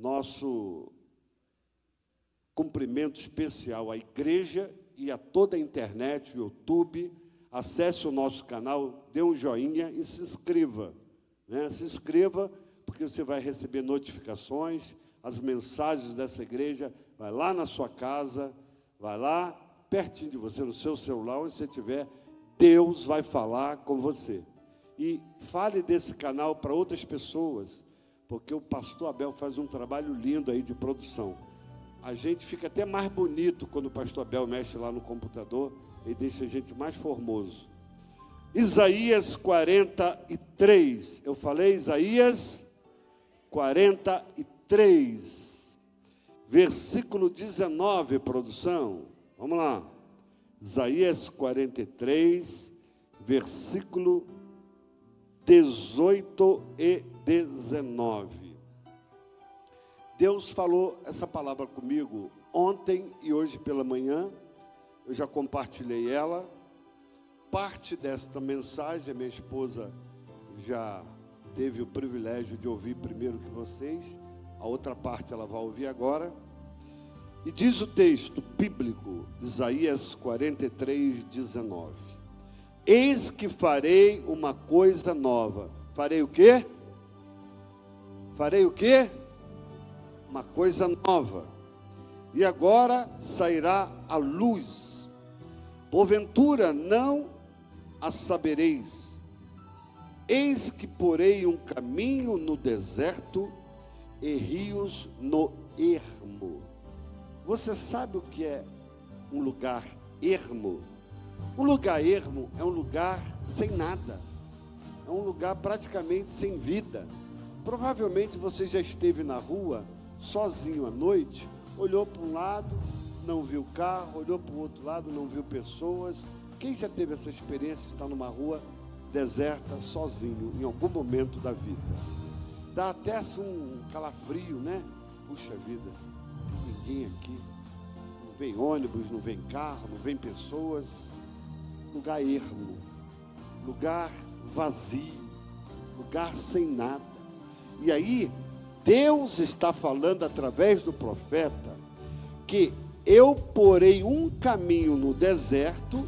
nosso cumprimento especial à igreja e a toda a internet, o YouTube. Acesse o nosso canal, dê um joinha e se inscreva, né? Se inscreva, porque você vai receber notificações, as mensagens dessa igreja. Vai lá na sua casa, vai lá, pertinho de você, no seu celular, onde você estiver, Deus vai falar com você. E fale desse canal para outras pessoas, porque o pastor Abel faz um trabalho lindo aí de produção. A gente fica até mais bonito quando o pastor Abel mexe lá no computador e deixa a gente mais formoso. Isaías 43. Eu falei Isaías 43, versículo 19, produção. Vamos lá. Isaías 43, versículo 18 e 19. Deus falou essa palavra comigo ontem e hoje pela manhã. Eu já compartilhei ela. Parte desta mensagem, a minha esposa já teve o privilégio de ouvir primeiro que vocês. A outra parte ela vai ouvir agora. E diz o texto bíblico, Isaías 43, 19. Eis que farei uma coisa nova. Farei o quê? Farei o quê? Uma coisa nova. E agora sairá a luz. Porventura não a sabereis. Eis que porei um caminho no deserto e rios no ermo. Você sabe o que é um lugar ermo? Um lugar ermo é um lugar sem nada. É um lugar praticamente sem vida. Provavelmente você já esteve na rua, sozinho à noite, olhou para um lado, não viu carro, olhou para o outro lado, não viu pessoas. Quem já teve essa experiência de estar numa rua deserta, sozinho, em algum momento da vida? Dá até assim um calafrio, né? Puxa vida, não tem ninguém aqui. Não vem ônibus, não vem carro, não vem pessoas. Lugar ermo, lugar vazio, lugar sem nada. E aí, Deus está falando através do profeta que eu porei um caminho no deserto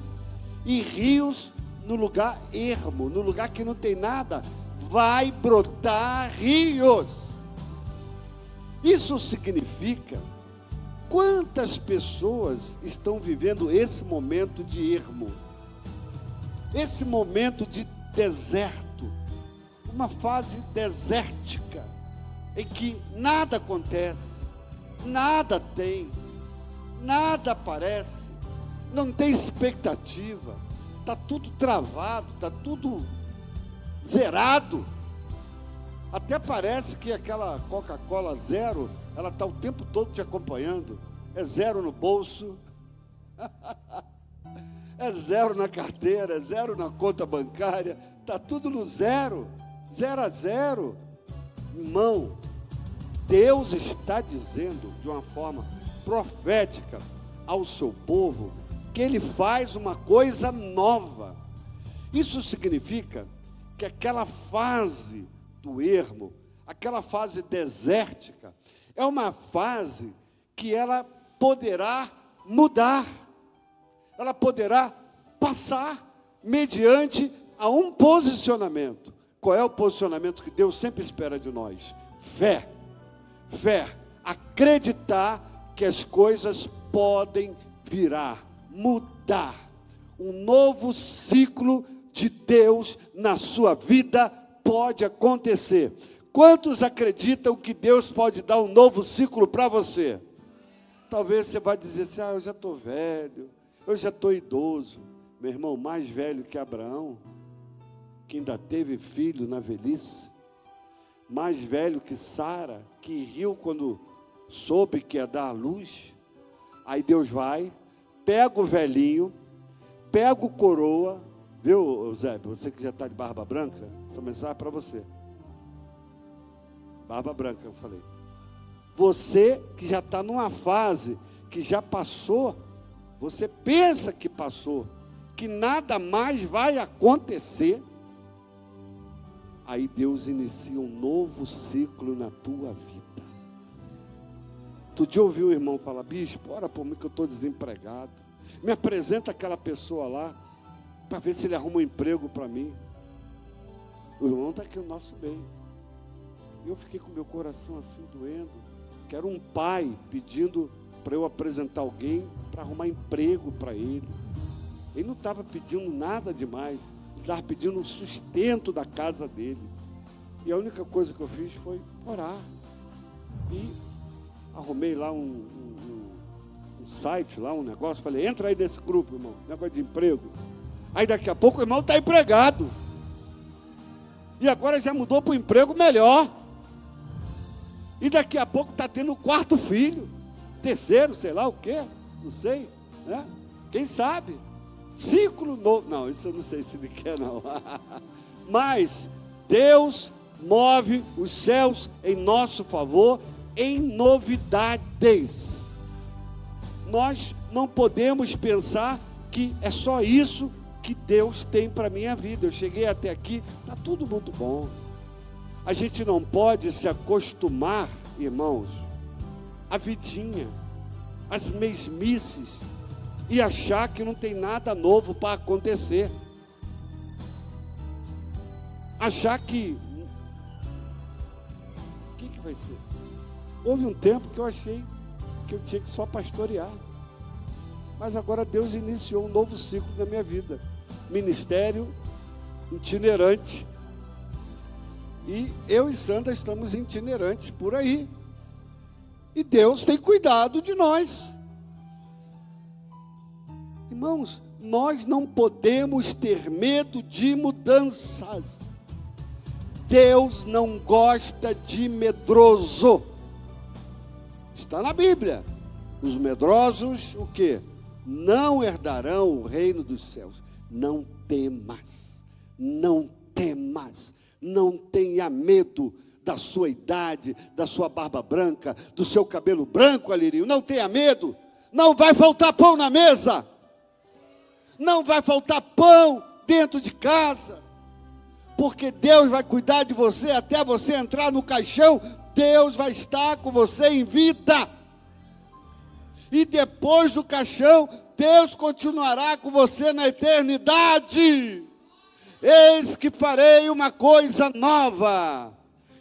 e rios no lugar ermo, no lugar que não tem nada, vai brotar rios. Isso significa quantas pessoas estão vivendo esse momento de ermo, esse momento de deserto, uma fase desértica, em que nada acontece, nada tem, nada aparece, não tem expectativa, está tudo travado, está tudo zerado. Até parece que aquela Coca-Cola zero, ela está o tempo todo te acompanhando. É zero no bolso, é zero na carteira, é zero na conta bancária, está tudo no zero, 0 a 0. Irmão, Deus está dizendo de uma forma profética ao seu povo que Ele faz uma coisa nova. Isso significa que aquela fase do ermo, aquela fase desértica, é uma fase que ela poderá mudar, ela poderá passar mediante a um posicionamento. Qual é o posicionamento que Deus sempre espera de nós? Fé. Fé, acreditar que as coisas podem virar, mudar. Um novo ciclo de Deus na sua vida pode acontecer. Quantos acreditam que Deus pode dar um novo ciclo para você? Talvez você vai dizer assim, eu já estou velho, eu já estou idoso. Meu irmão, mais velho que Abraão, que ainda teve filho na velhice, mais velho que Sara, que riu quando soube que ia dar à luz. Aí Deus vai, pega o velhinho, pega o coroa, viu, Eusébio, você que já está de barba branca, essa mensagem é para você. Barba branca, eu falei. Você que já está numa fase, que já passou, você pensa que passou, que nada mais vai acontecer. Aí Deus inicia um novo ciclo na tua vida. Outro dia eu ouvi um irmão falar: bispo, ora por mim que eu estou desempregado. Me apresenta aquela pessoa lá, para ver se ele arruma um emprego para mim. O irmão está aqui no nosso meio. E eu fiquei com meu coração assim doendo. Que era um pai pedindo para eu apresentar alguém para arrumar emprego para ele. Ele não estava pedindo nada demais. Ele estava pedindo o sustento da casa dele. E a única coisa que eu fiz foi orar. E arrumei lá um site, lá um negócio. Falei: entra aí nesse grupo, irmão, negócio de emprego. Aí daqui a pouco o irmão está empregado. E agora já mudou para um emprego melhor. E daqui a pouco está tendo o 4º filho. 3º, sei lá o quê. Não sei, né? Quem sabe? Ciclo novo. Não, isso eu não sei se ele quer, não. Mas Deus move os céus em nosso favor, em novidades. Nós não podemos pensar que é só isso que Deus tem para a minha vida. Eu cheguei até aqui, está tudo muito bom. A gente não pode se acostumar, irmãos, à vidinha, às mesmices, e achar que não tem nada novo para acontecer. Achar que... O que vai ser? Houve um tempo que eu achei que eu tinha que só pastorear. Mas agora Deus iniciou um novo ciclo na minha vida. Ministério itinerante. E eu e Sandra estamos itinerantes por aí. E Deus tem cuidado de nós. Irmãos, nós não podemos ter medo de mudanças. Deus não gosta de medroso. Está na Bíblia. Os medrosos, o quê? Não herdarão o reino dos céus. Não temas. Não temas. Não tenha medo da sua idade, da sua barba branca, do seu cabelo branco, Alirinho. Não tenha medo. Não vai faltar pão na mesa. Não vai faltar pão dentro de casa. Porque Deus vai cuidar de você até você entrar no caixão. Deus vai estar com você em vida. E depois do caixão, Deus continuará com você na eternidade. Eis que farei uma coisa nova.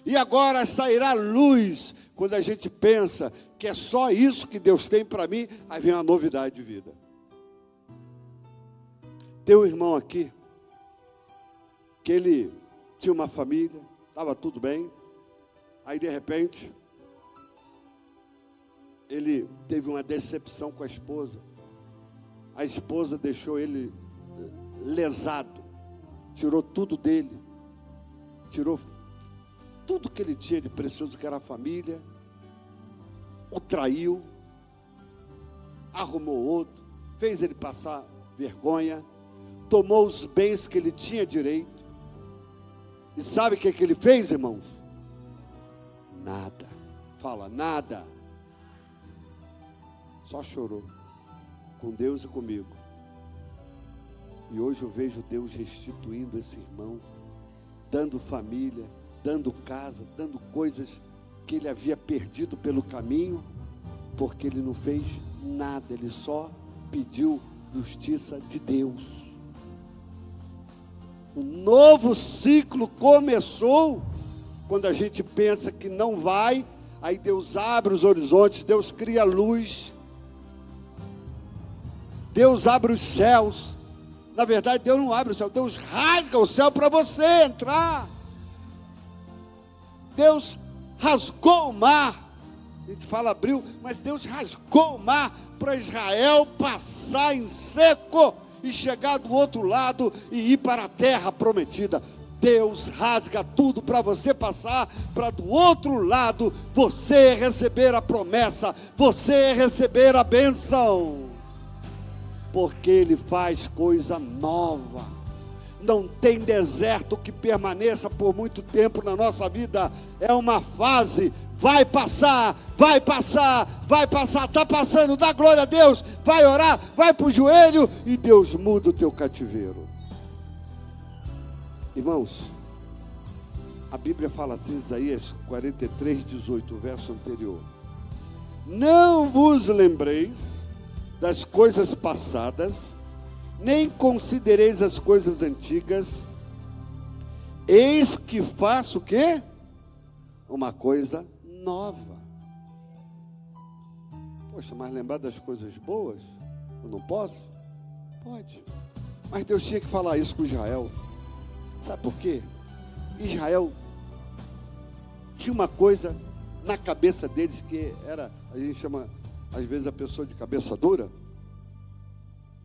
E agora sairá luz. Quando a gente pensa que é só isso que Deus tem para mim, aí vem uma novidade de vida. Tem um irmão aqui, que ele tinha uma família, estava tudo bem. Aí de repente, ele teve uma decepção com a esposa. A esposa deixou ele lesado. Tirou tudo dele, tirou tudo que ele tinha de precioso, que era a família, o traiu, arrumou outro, fez ele passar vergonha, tomou os bens que ele tinha direito. E sabe o que ele fez, irmãos? Nada. Fala, nada. Só chorou, com Deus e comigo. E hoje eu vejo Deus restituindo esse irmão, dando família, dando casa, dando coisas que ele havia perdido pelo caminho, porque ele não fez nada, ele só pediu justiça de Deus. Um novo ciclo começou, quando a gente pensa que não vai, aí Deus abre os horizontes, Deus cria a luz, Deus abre os céus. Na verdade, Deus não abre o céu, Deus rasga o céu para você entrar. Deus rasgou o mar. A gente fala abriu, mas Deus rasgou o mar para Israel passar em seco e chegar do outro lado e ir para a terra prometida. Deus rasga tudo para você passar, para do outro lado você receber a promessa, você receber a bênção. Porque Ele faz coisa nova. Não tem deserto que permaneça por muito tempo na nossa vida. É uma fase, vai passar, vai passar, vai passar. Está passando, dá glória a Deus. Vai orar, vai para o joelho e Deus muda o teu cativeiro. Irmãos, a Bíblia fala assim, Isaías 43, 18, o verso anterior. não vos lembreis das coisas passadas, nem considereis as coisas antigas. Eis que faço o quê? Uma coisa nova. Poxa, mas lembrar das coisas boas? Eu não posso? Pode. Mas Deus tinha que falar isso com Israel. Sabe por quê? Israel tinha uma coisa na cabeça deles que era, a gente chama às vezes a pessoa de cabeça dura.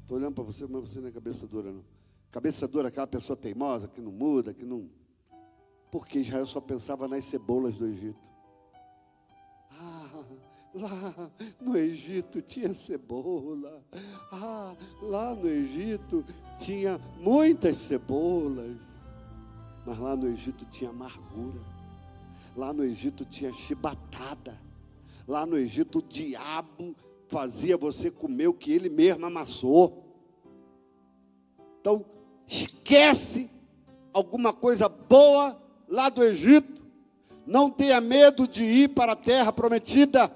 Estou olhando para você, mas você não é cabeça dura, não. Cabeça dura é aquela pessoa teimosa, que não muda, que não... Porque Israel só pensava nas cebolas do Egito. Lá no Egito tinha cebola. Lá no Egito tinha muitas cebolas. Mas lá no Egito tinha amargura. Lá no Egito tinha chibatada. Lá no Egito o diabo fazia você comer o que ele mesmo amassou. Então, esquece alguma coisa boa lá do Egito. Não tenha medo de ir para a terra prometida.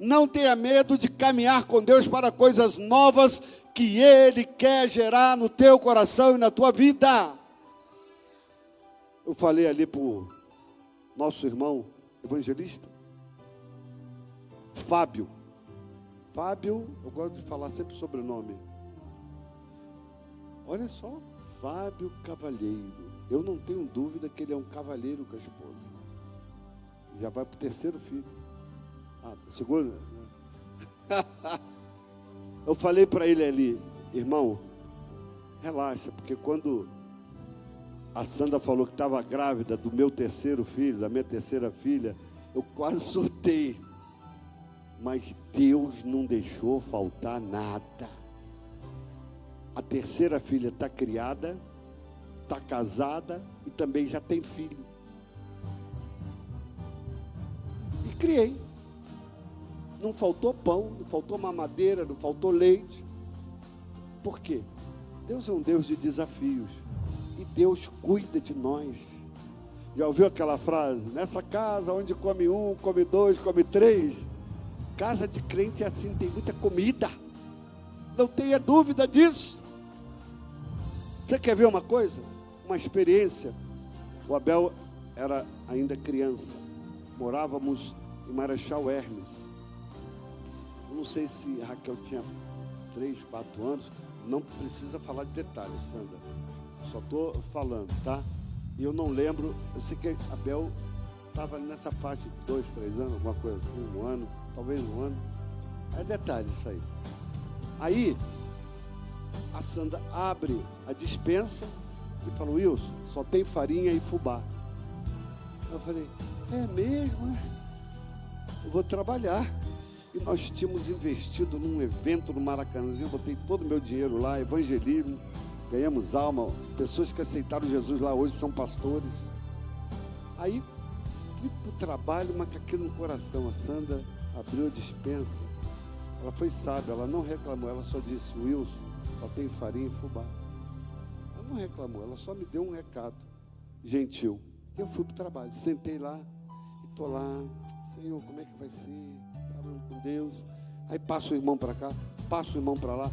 Não tenha medo de caminhar com Deus para coisas novas que Ele quer gerar no teu coração e na tua vida. Eu falei ali para o nosso irmão evangelista, Fábio. Fábio, eu gosto de falar sempre sobre o nome. Olha só, Fábio Cavalheiro. Eu não tenho dúvida que ele é um cavalheiro com a esposa. Já vai para o terceiro filho. Segundo. Eu falei para ele ali, irmão, relaxa, porque quando a Sandra falou que estava grávida do meu terceiro filho, da minha terceira filha, eu quase surtei. Mas Deus não deixou faltar nada. A terceira filha está criada, está casada e também já tem filho. E criei. Não faltou pão, não faltou mamadeira, não faltou leite. Por quê? Deus é um Deus de desafios. E Deus cuida de nós. Já ouviu aquela frase? Nessa casa onde come um, come dois, come três. Casa de crente é assim, tem muita comida. Não tenha dúvida disso. Você quer ver uma coisa? Uma experiência. O Abel era ainda criança. Morávamos em Marechal Hermes. Eu não sei se a Raquel tinha 3, 4 anos. Não precisa falar de detalhes, Sandra. Só estou falando, tá? E eu não lembro. Eu sei que Abel estava nessa faixa de 2, 3 anos, alguma coisa assim, 1 ano, talvez 1 ano. É detalhe isso aí. Aí, a Sandra abre a despensa e fala, Wilson, só tem farinha e fubá. Eu falei, é mesmo, né? Eu vou trabalhar. E nós tínhamos investido num evento no Maracanãzinho, botei todo o meu dinheiro lá, evangelismo, ganhamos alma, pessoas que aceitaram Jesus lá hoje são pastores. Aí, fui para o trabalho, mas com aquilo no coração. A Sandra abriu a despensa, ela foi sábia, ela não reclamou, ela só disse, Wilson, só tem farinha e fubá. Ela não reclamou, ela só me deu um recado gentil. Eu fui para o trabalho, sentei lá e estou lá, Senhor, como é que vai ser? Falando com Deus. Aí passa o irmão para cá, passa o irmão para lá,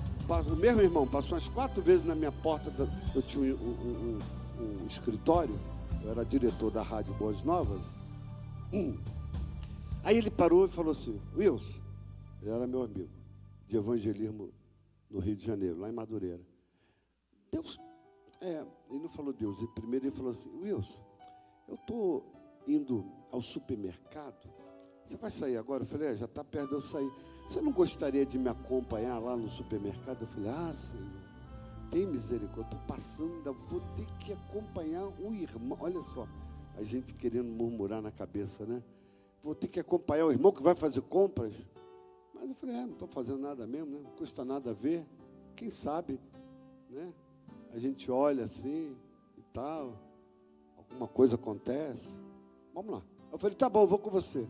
o mesmo irmão passou umas 4 vezes na minha porta. Eu tinha um escritório, eu era diretor da Rádio Boas Novas. Aí ele parou e falou assim, Wilson, ele era meu amigo de evangelismo no Rio de Janeiro, lá em Madureira. Deus, ele não falou Deus, primeiro ele falou assim, Wilson, eu estou indo ao supermercado, você vai sair agora? Eu falei, já está perto de eu sair. Você não gostaria de me acompanhar lá no supermercado? Eu falei, Senhor, tem misericórdia, estou passando, vou ter que acompanhar o irmão. Olha só, a gente querendo murmurar na cabeça, né? Vou ter que acompanhar o irmão que vai fazer compras. Mas eu falei, não estou fazendo nada mesmo, né? Não custa nada a ver. Quem sabe, né? A gente olha assim e tal, alguma coisa acontece. Vamos lá. Eu falei, tá bom, eu vou com você.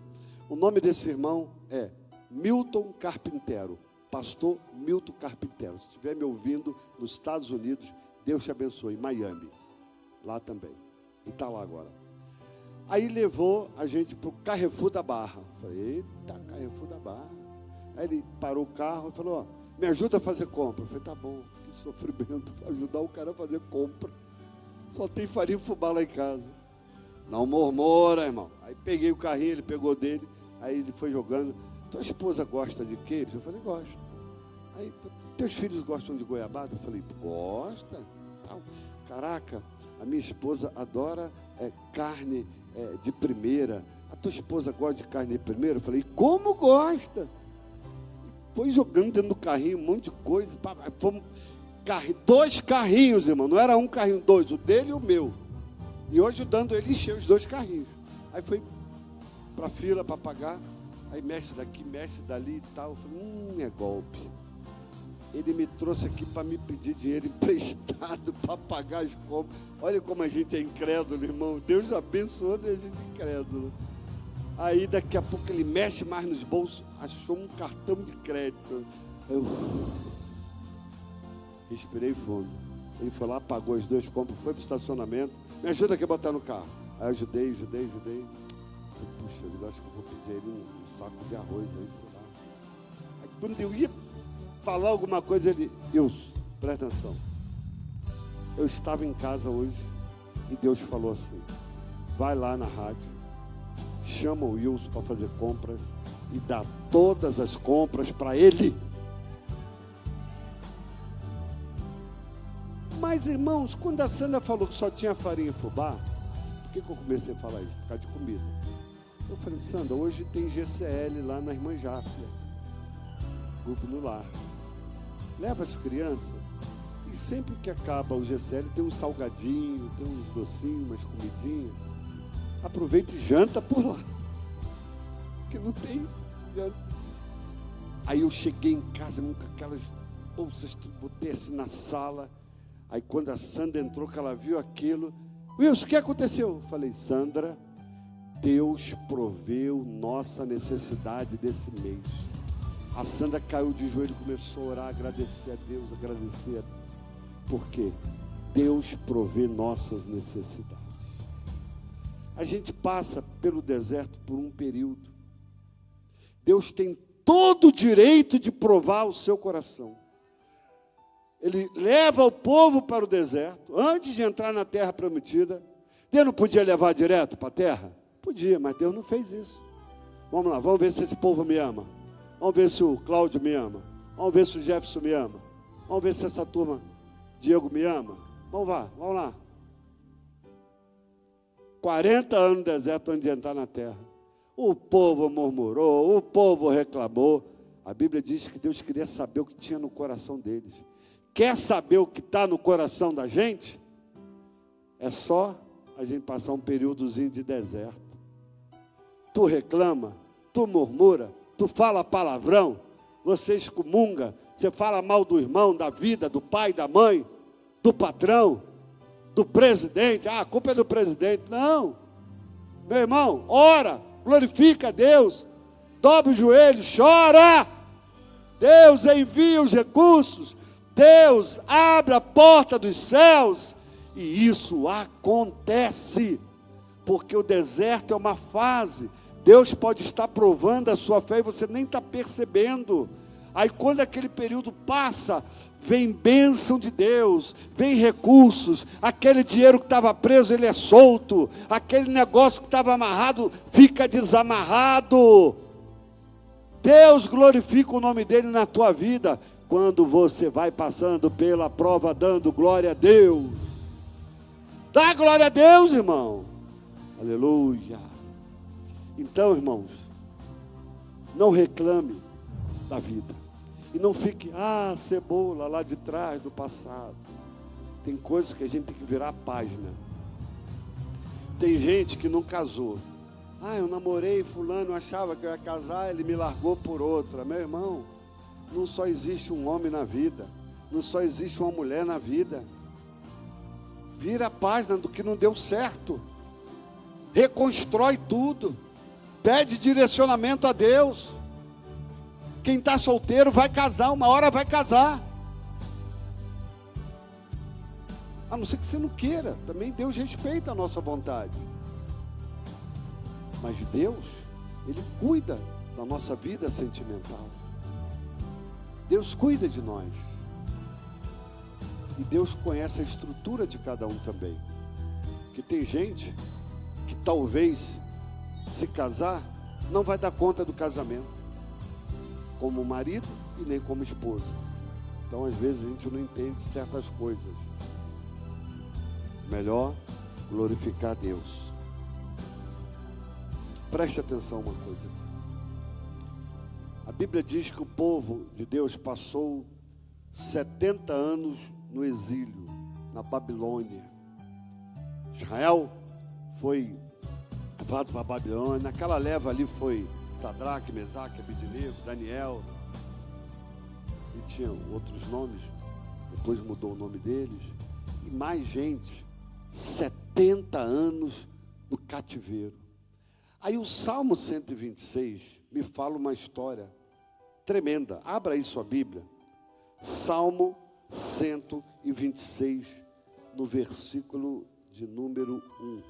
O nome desse irmão é Milton Carpintero, pastor Milton Carpintero. Se estiver me ouvindo nos Estados Unidos, Deus te abençoe, em Miami, lá também. E está lá agora. Aí levou a gente para o Carrefour da Barra. Falei, eita, Carrefour da Barra. Aí ele parou o carro e falou, ó, me ajuda a fazer compra. Eu falei, tá bom, que sofrimento para ajudar o cara a fazer compra. Só tem farinha e fubá lá em casa. Não murmura, irmão. Aí peguei o carrinho, ele pegou dele, aí ele foi jogando. Tua esposa gosta de queijo? Eu falei, gosta. Aí, teus filhos gostam de goiabada? Eu falei, gosta. Caraca, a minha esposa adora carne de primeira. A tua esposa gosta de carne de primeira? Eu falei, como gosta? Foi jogando dentro do carrinho um monte de coisa. Fomos, 2 carrinhos, irmão. Não era um carrinho, 2, o dele e o meu. E hoje dando ele encheu os 2 carrinhos. Aí foi para a fila para pagar. Aí mexe daqui, mexe dali e tal. Eu falei, é golpe. Ele me trouxe aqui para me pedir dinheiro emprestado para pagar as compras. Olha como a gente é incrédulo, irmão. Deus abençoando e a gente é incrédulo. Aí daqui a pouco ele mexe mais nos bolsos, achou um cartão de crédito. Eu respirei fundo. Ele foi lá, pagou as 2 compras, foi para o estacionamento. Me ajuda aqui a botar no carro. Aí eu ajudei. Falei, puxa, eu acho que eu vou pedir ele um saco de arroz aí, sei lá. Aí quando eu ia falar alguma coisa, ele, Deus, presta atenção. Eu estava em casa hoje e Deus falou assim, vai lá na rádio, chama o Wilson para fazer compras e dá todas as compras para ele. Mas, irmãos, quando a Sandra falou que só tinha farinha e fubá, por que eu comecei a falar isso? Por causa de comida. Eu falei, Sandra, hoje tem GCL lá na Irmã Jáfia, grupo no lar. Leva as crianças e sempre que acaba o GCL tem um salgadinho, tem uns docinhos, umas comidinhas. Aproveita e janta por lá, porque não tem janta. Aí eu cheguei em casa com aquelas bolsas, botei assim na sala. Aí quando a Sandra entrou, que ela viu aquilo, Wilson, o que aconteceu? Eu falei, Sandra, Deus proveu nossa necessidade desse mês. A Sandra caiu de joelho e começou a orar, agradecer a Deus, Por quê? Deus provê nossas necessidades. A gente passa pelo deserto por um período. Deus tem todo o direito de provar o seu coração. Ele leva o povo para o deserto, antes de entrar na terra prometida. Deus não podia levar direto para a terra? Podia, mas Deus não fez isso. Vamos lá, vamos ver se esse povo me ama. Vamos ver se o Cláudio me ama. Vamos ver se o Jefferson me ama. Vamos ver se essa turma, Diego, me ama. Vamos lá. 40 anos no deserto antes de entrar na terra. O povo murmurou, o povo reclamou. A Bíblia diz que Deus queria saber o que tinha no coração deles. Quer saber o que está no coração da gente? É só a gente passar um períodozinho de deserto. Tu reclama, tu murmura, tu fala palavrão, você excomunga, você fala mal do irmão, da vida, do pai, da mãe, do patrão, do presidente. A culpa é do presidente. Não. Meu irmão, ora, glorifica a Deus, dobra o joelho, chora. Deus envia os recursos. Deus abre a porta dos céus e isso acontece, porque o deserto é uma fase. Deus pode estar provando a sua fé e você nem está percebendo. Aí quando aquele período passa, vem bênção de Deus, vem recursos, aquele dinheiro que estava preso, ele é solto, aquele negócio que estava amarrado, fica desamarrado. Deus glorifica o nome dele na tua vida, quando você vai passando pela prova, dando glória a Deus. Dá glória a Deus, irmão. Aleluia. Então, irmãos, não reclame da vida. E não fique, cebola lá de trás do passado. Tem coisas que a gente tem que virar a página. Tem gente que não casou. Eu namorei fulano, eu achava que eu ia casar, ele me largou por outra. Meu irmão, não só existe um homem na vida, não só existe uma mulher na vida. Vira a página do que não deu certo. Reconstrói tudo. Pede direcionamento a Deus. Quem está solteiro vai casar, uma hora vai casar. A não ser que você não queira. Também Deus respeita a nossa vontade. Mas Deus, Ele cuida da nossa vida sentimental. Deus cuida de nós. E Deus conhece a estrutura de cada um também. Que tem gente que talvez, se casar, não vai dar conta do casamento, como marido e nem como esposa. Então, às vezes, a gente não entende certas coisas. Melhor glorificar a Deus. Preste atenção uma coisa. A Bíblia diz que o povo de Deus passou 70 anos no exílio, na Babilônia. Israel foi levado para a Babilônia. Naquela leva ali foi Sadraque, Mesaque, Abednego, Daniel. E tinha outros nomes. Depois mudou o nome deles. E mais gente. 70 anos no cativeiro. Aí o Salmo 126 me fala uma história tremenda. Abra aí sua Bíblia. Salmo 126, no versículo de número 1.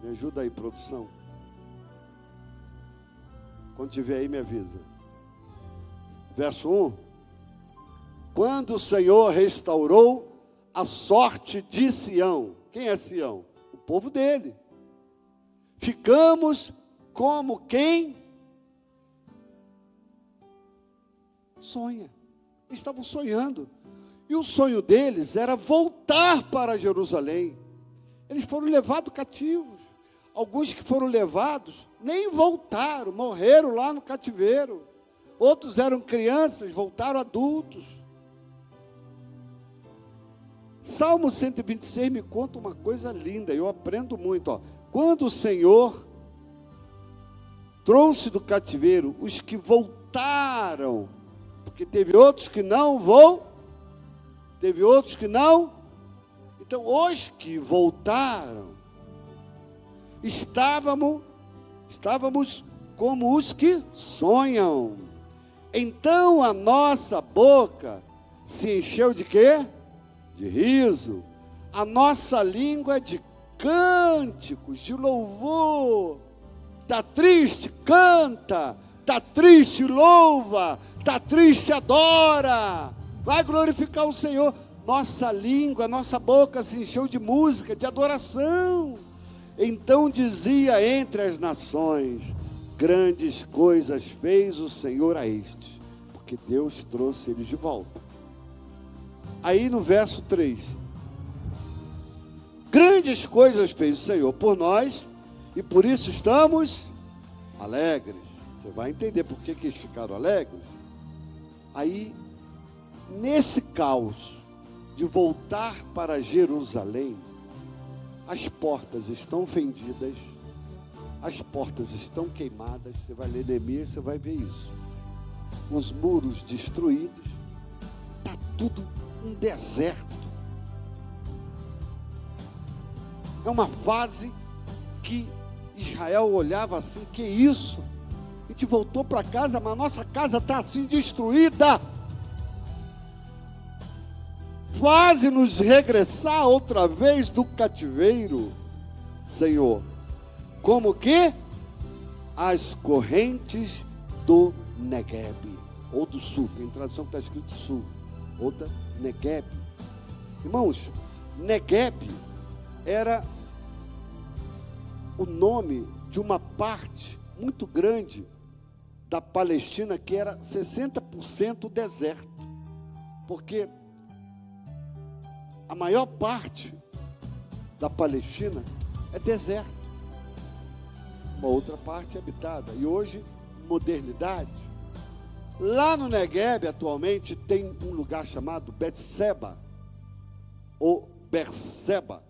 Me ajuda aí, produção. Quando tiver aí, me avisa. Verso 1. Quando o Senhor restaurou a sorte de Sião. Quem é Sião? O povo dele. Ficamos como quem sonha. Eles estavam sonhando. E o sonho deles era voltar para Jerusalém. Eles foram levados cativos. Alguns que foram levados nem voltaram, morreram lá no cativeiro. Outros eram crianças, voltaram adultos. Salmo 126 me conta uma coisa linda, eu aprendo muito. Ó. Quando o Senhor trouxe do cativeiro os que voltaram, porque teve outros que não teve outros que não. Então, os que voltaram, estávamos como os que sonham. Então, a nossa boca se encheu de quê? De riso. A nossa língua de cânticos, de louvor. Está triste? Canta. Está triste? Louva. Está triste? Adora. Vai glorificar o Senhor. Nossa língua, nossa boca se encheu de música, de adoração. Então dizia entre as nações: grandes coisas fez o Senhor a estes, porque Deus trouxe eles de volta. Aí no verso 3, grandes coisas fez o Senhor por nós, e por isso estamos alegres. Você vai entender por que eles ficaram alegres. Aí, nesse caos de voltar para Jerusalém, as portas estão fendidas, as portas estão queimadas. Você vai ler Neemias, você vai ver isso. Os muros destruídos, está tudo um deserto. É uma fase que Israel olhava assim: que isso? A gente voltou para casa, mas nossa casa está assim destruída. Faze-nos regressar outra vez do cativeiro, Senhor, como que as correntes do Negueb, ou do sul. Tem tradução que está escrito sul, outra Negueb. Irmãos, Negueb era o nome de uma parte muito grande da Palestina que era 60% deserto, porque a maior parte da Palestina é deserto, uma outra parte é habitada. E hoje, modernidade. Lá no Negueb, atualmente, tem um lugar chamado Betseba, ou Berseba,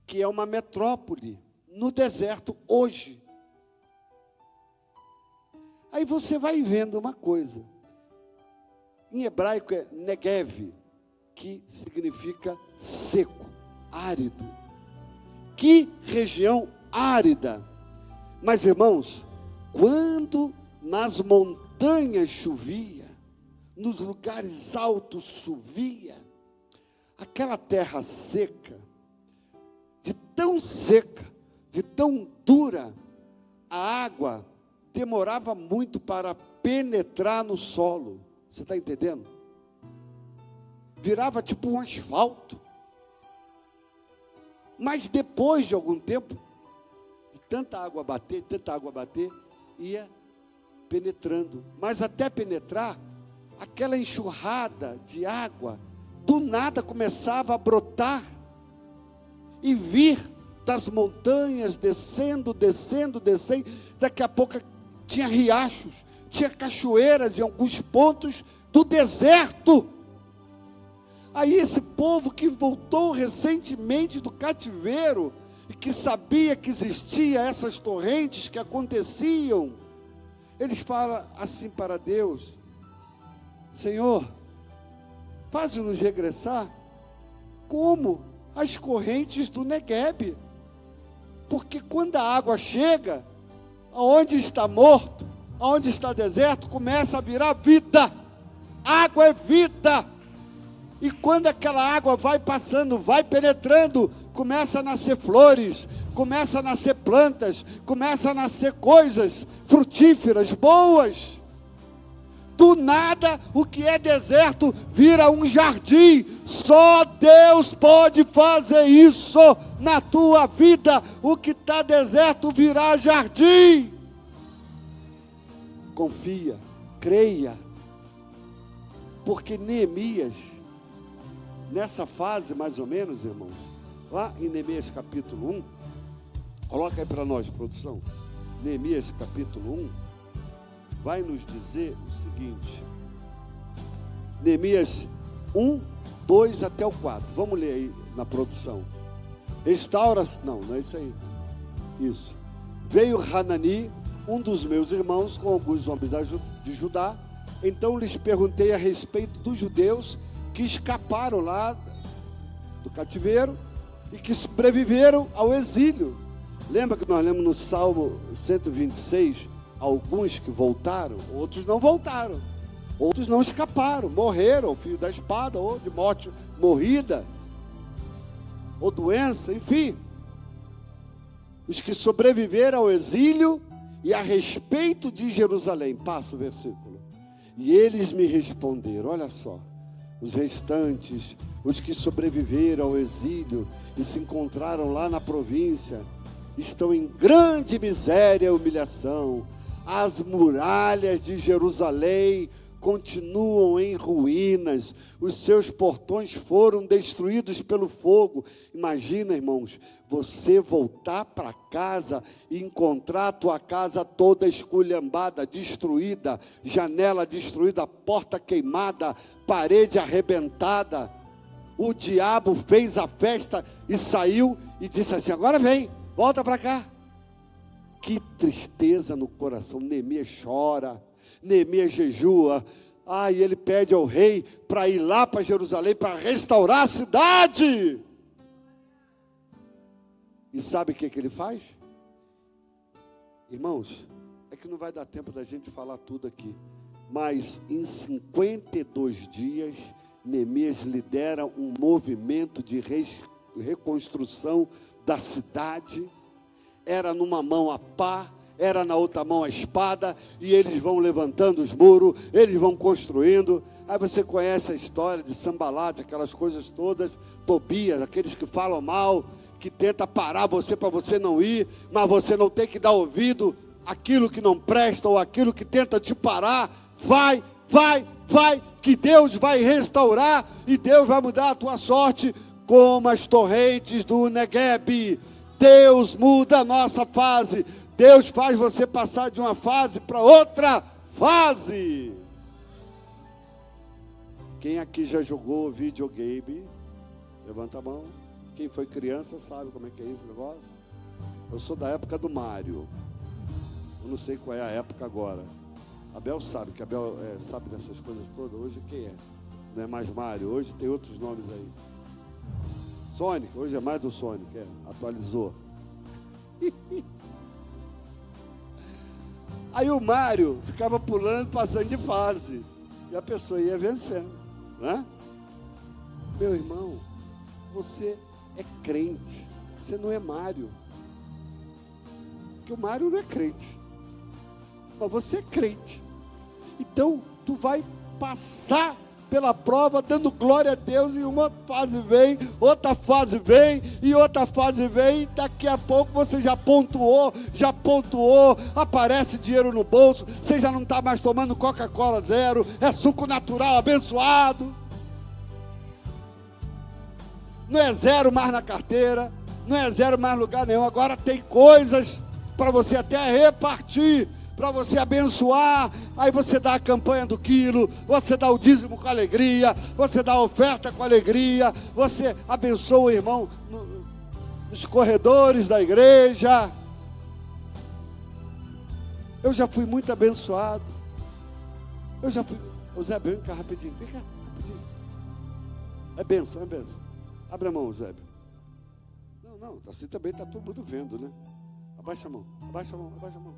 que é uma metrópole no deserto hoje. Aí você vai vendo uma coisa. Em hebraico é Negev, que significa seco, árido. Que região árida. Mas, irmãos, quando nas montanhas chovia, nos lugares altos chovia, aquela terra seca, de tão dura, a água demorava muito para penetrar no solo. Você está entendendo? Virava tipo um asfalto. Mas depois de algum tempo, de tanta água bater, ia penetrando. Mas até penetrar, aquela enxurrada de água, do nada começava a brotar e vir das montanhas, descendo. Daqui a pouco tinha riachos, tinha cachoeiras em alguns pontos do deserto. Aí esse povo que voltou recentemente do cativeiro e que sabia que existiam essas torrentes que aconteciam, eles falam assim para Deus: Senhor, faz-nos regressar como as correntes do Neguebe, porque quando a água chega, aonde está morto, aonde está deserto, começa a virar vida. Água é vida. E quando aquela água vai passando, vai penetrando, começa a nascer flores, começa a nascer plantas, começa a nascer coisas frutíferas, boas. Do nada, o que é deserto vira um jardim. Só Deus pode fazer isso na tua vida. O que está deserto virá jardim. Confia, creia. Porque Neemias, nessa fase mais ou menos, irmãos, lá em Neemias capítulo 1, coloca aí para nós, produção. Neemias capítulo 1, vai nos dizer o seguinte. Neemias 1, 2 até o 4. Vamos ler aí na produção. Restaura, não é isso aí. Isso. Veio Hanani, um dos meus irmãos, com alguns homens de Judá. Então lhes perguntei a respeito dos judeus que escaparam lá do cativeiro e que sobreviveram ao exílio. Lembra que nós lemos no Salmo 126, alguns que voltaram, outros não voltaram, outros não escaparam, morreram, fio da espada, ou de morte morrida, ou doença, enfim. Os que sobreviveram ao exílio e a respeito de Jerusalém. Passa o versículo. E eles me responderam, olha só, os restantes, os que sobreviveram ao exílio e se encontraram lá na província, estão em grande miséria e humilhação. As muralhas de Jerusalém continuam em ruínas, os seus portões foram destruídos pelo fogo. Imagina, irmãos, você voltar para casa e encontrar a tua casa toda esculhambada, destruída, janela destruída, porta queimada, parede arrebentada. O diabo fez a festa e saiu e disse assim: agora vem, volta para cá. Que tristeza no coração. Neemias chora, Neemias jejua. E ele pede ao rei para ir lá para Jerusalém para restaurar a cidade. E sabe o que ele faz? Irmãos, é que não vai dar tempo da gente falar tudo aqui, mas em 52 dias Neemias lidera um movimento de reconstrução da cidade. Era numa mão a pá, era na outra mão a espada, e eles vão levantando os muros, eles vão construindo. Aí você conhece a história de Sambalate, aquelas coisas todas, Tobias, aqueles que falam mal, que tenta parar você para você não ir, mas você não tem que dar ouvido àquilo que não presta ou àquilo que tenta te parar. Vai, que Deus vai restaurar e Deus vai mudar a tua sorte como as torrentes do Neguebe. Deus muda a nossa fase. Deus faz você passar de uma fase para outra fase. Quem aqui já jogou videogame? Levanta a mão. Quem foi criança sabe como é que é esse negócio. Eu sou da época do Mário. Eu não sei qual é a época agora. Abel sabe, que Abel sabe dessas coisas todas. Hoje quem é? Não é mais Mário, hoje tem outros nomes aí. Sonic, hoje é mais do Sonic, atualizou. Aí o Mário ficava pulando, passando de fase, e a pessoa ia vencendo, né? Meu irmão, você é crente, você não é Mário. Porque o Mário não é crente. Mas você é crente. Então, tu vai passar pela prova, dando glória a Deus, e uma fase vem, outra fase vem, e outra fase vem, e daqui a pouco você já pontuou, aparece dinheiro no bolso, você já não está mais tomando Coca-Cola zero, é suco natural abençoado, não é zero mais na carteira, não é zero mais lugar nenhum, agora tem coisas para você até repartir, para você abençoar. Aí você dá a campanha do quilo, você dá o dízimo com alegria, você dá a oferta com alegria, você abençoa o irmão nos corredores da igreja. Eu já fui muito abençoado. Ô Zé, vem cá rapidinho, vem cá rapidinho. É bênção, é bênção. Abre a mão, Zé. Não, assim também está todo mundo vendo, né? Abaixa a mão, abaixa a mão, abaixa a mão.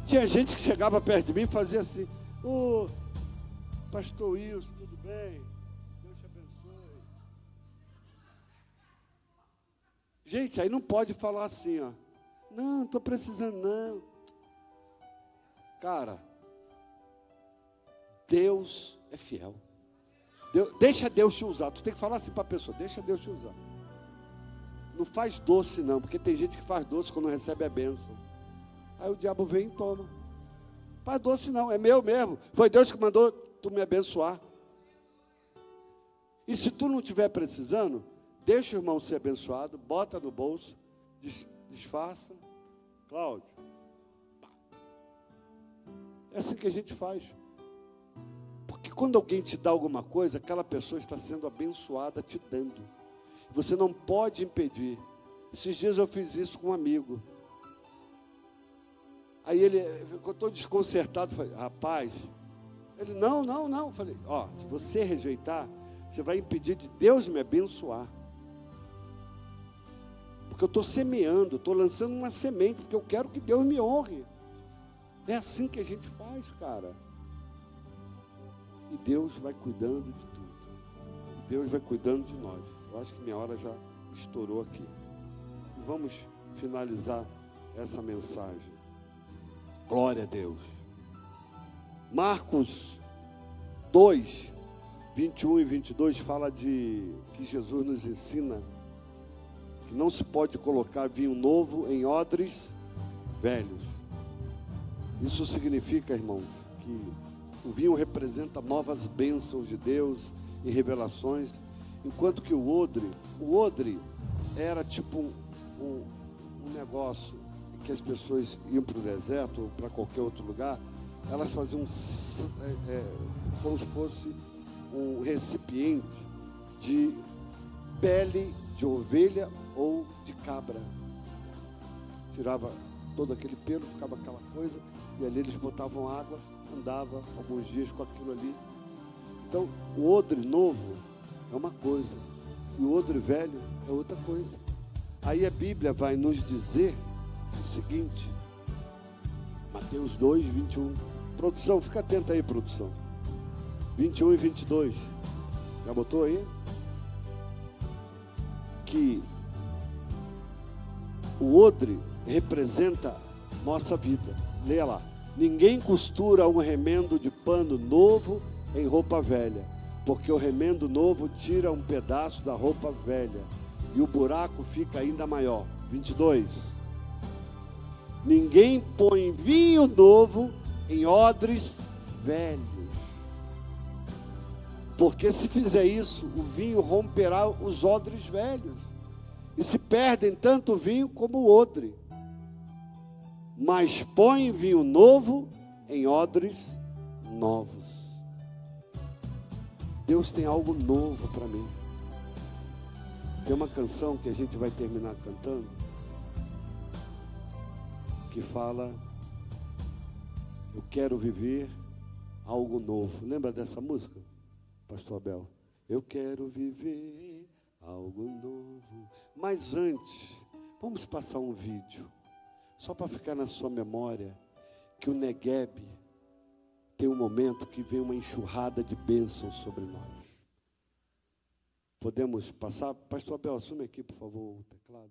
Tinha gente que chegava perto de mim e fazia assim: ô, pastor Wilson, tudo bem? Deus te abençoe. Gente, aí não pode falar assim, ó. Não estou precisando não. Cara, Deus é fiel. Deixa Deus te usar. Tu tem que falar assim para a pessoa: deixa Deus te usar. Não faz doce não, porque tem gente que faz doce quando recebe a bênção. Aí o diabo vem e toma. Faz doce não, é meu mesmo. Foi Deus que mandou tu me abençoar. E se tu não estiver precisando, deixa o irmão ser abençoado, bota no bolso, disfarça. Cláudio. É assim que a gente faz. Porque quando alguém te dá alguma coisa, aquela pessoa está sendo abençoada te dando. Você não pode impedir. Esses dias eu fiz isso com um amigo. Aí ele ficou todo desconcertado, falei: rapaz, ele, não, falei: ó, se você rejeitar, você vai impedir de Deus me abençoar, porque eu estou semeando, estou lançando uma semente, porque eu quero que Deus me honre. É assim que a gente faz, cara, e Deus vai cuidando de tudo, e Deus vai cuidando de nós. Eu acho que minha hora já estourou aqui, e vamos finalizar essa mensagem. Glória a Deus. Marcos 2, 21 e 22 fala de que Jesus nos ensina que não se pode colocar vinho novo em odres velhos. Isso significa, irmãos, que o vinho representa novas bênçãos de Deus e revelações, enquanto que o odre era tipo um negócio que as pessoas iam para o deserto ou para qualquer outro lugar, elas faziam como se fosse um recipiente de pele de ovelha ou de cabra. Tirava todo aquele pelo, ficava aquela coisa, e ali eles botavam água, andava alguns dias com aquilo ali. Então, o odre novo é uma coisa, e o odre velho é outra coisa. Aí a Bíblia vai nos dizer o seguinte, Mateus 2, 21. Produção, fica atenta aí, produção. 21 e 22. Já botou aí? Que o odre representa nossa vida. Leia lá. Ninguém costura um remendo de pano novo em roupa velha, porque o remendo novo tira um pedaço da roupa velha e o buraco fica ainda maior. 22. Ninguém põe vinho novo em odres velhos, porque se fizer isso, o vinho romperá os odres velhos, e se perdem tanto o vinho como o odre. Mas põe vinho novo em odres novos. Deus tem algo novo para mim. Tem uma canção que a gente vai terminar cantando, que fala: eu quero viver algo novo. Lembra dessa música, pastor Abel? Eu quero viver algo novo. Mas antes, vamos passar um vídeo, só para ficar na sua memória, que o Negueb tem um momento que vem uma enxurrada de bênçãos sobre nós. Podemos passar? Pastor Abel, assume aqui, por favor, o teclado.